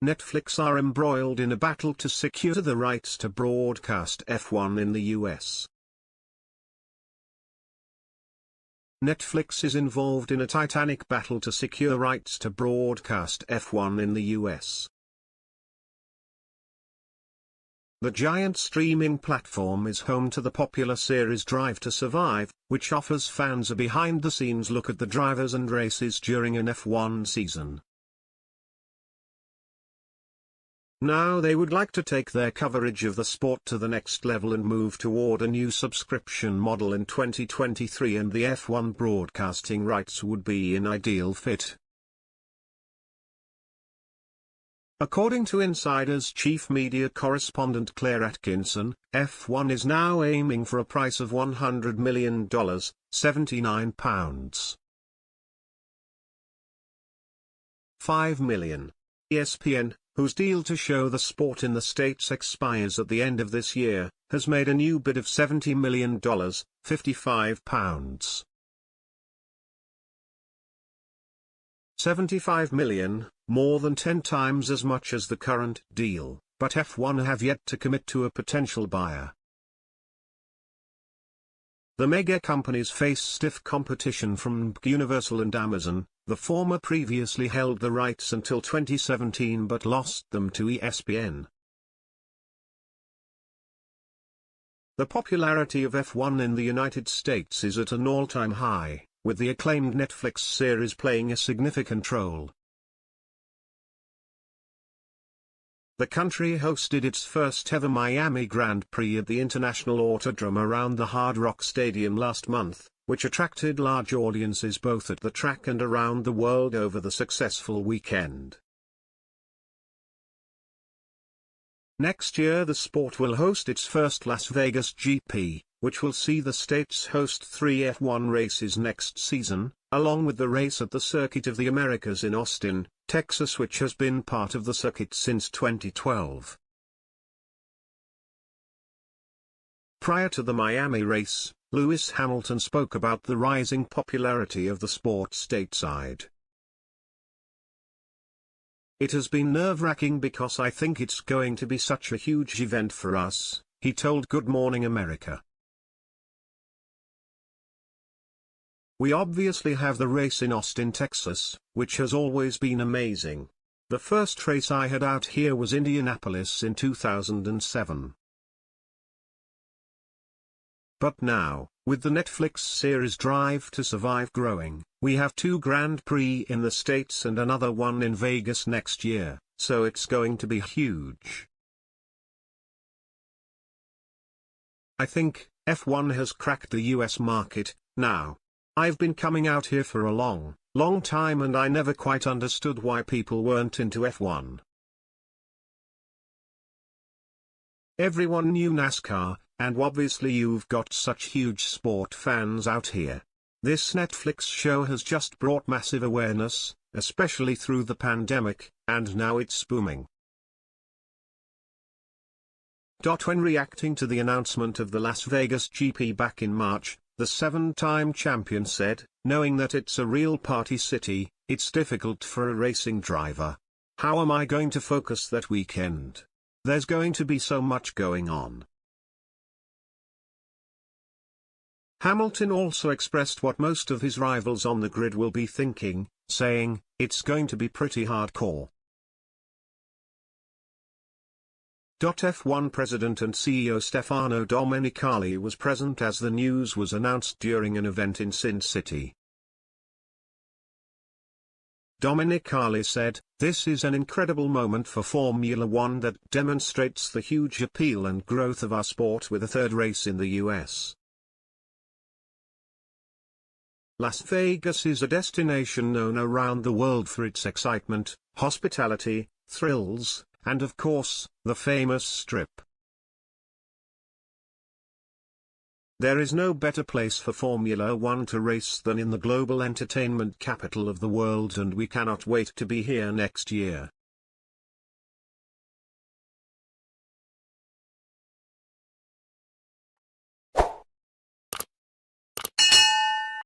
Netflix are embroiled in a battle to secure the rights to broadcast F1 in the US. Netflix is involved in a titanic battle to secure rights to broadcast F1 in the US. The giant streaming platform is home to the popular series Drive to Survive, which offers fans a behind-the-scenes look at the drivers and races during an F1 season. Now they would like to take their coverage of the sport to the next level and move toward a new subscription model in 2023, and the F1 broadcasting rights would be an ideal fit. According to Insider's chief media correspondent Claire Atkinson, F1 is now aiming for a price of $100 million, £79. 5 million. ESPN, whose deal to show the sport in the States expires at the end of this year, has made a new bid of $70 million, £55. 75 million, more than 10 times as much as the current deal, but F1 have yet to commit to a potential buyer. The mega companies face stiff competition from Universal and Amazon. The former previously held the rights until 2017 but lost them to ESPN. The popularity of F1 in the United States is at an all-time high, with the acclaimed Netflix series playing a significant role. The country hosted its first ever Miami Grand Prix at the International Autodrome around the Hard Rock Stadium last month, which attracted large audiences both at the track and around the world over the successful weekend. Next year the sport will host its first Las Vegas GP, which will see the states host 3 F1 races next season, along with the race at the Circuit of the Americas in Austin, Texas, which has been part of the circuit since 2012. Prior to the Miami race, Lewis Hamilton spoke about the rising popularity of the sport stateside. "It has been nerve-wracking because I think it's going to be such a huge event for us," he told Good Morning America. "We obviously have the race in Austin, Texas, which has always been amazing. The first race I had out here was Indianapolis in 2007. But now, with the Netflix series Drive to Survive growing, we have 2 Grand Prix in the States and another one in Vegas next year, so it's going to be huge. I think F1 has cracked the US market now. I've been coming out here for a long time and I never quite understood why people weren't into F1. Everyone knew NASCAR, and obviously you've got such huge sport fans out here. This Netflix show has just brought massive awareness, especially through the pandemic, and now it's booming." When reacting to the announcement of the Las Vegas GP back in March, the 7-time champion said, "Knowing that it's a real party city, it's difficult for a racing driver. How am I going to focus that weekend? There's going to be so much going on." Hamilton also expressed what most of his rivals on the grid will be thinking, saying, "It's going to be pretty hardcore." F1 President and CEO Stefano Domenicali was present as the news was announced during an event in Sin City. Domenicali said, "This is an incredible moment for Formula One that demonstrates the huge appeal and growth of our sport with a 3rd race in the US. Las Vegas is a destination known around the world for its excitement, hospitality, thrills, and of course, the famous Strip. There is no better place for Formula One to race than in the global entertainment capital of the world, and we cannot wait to be here next year."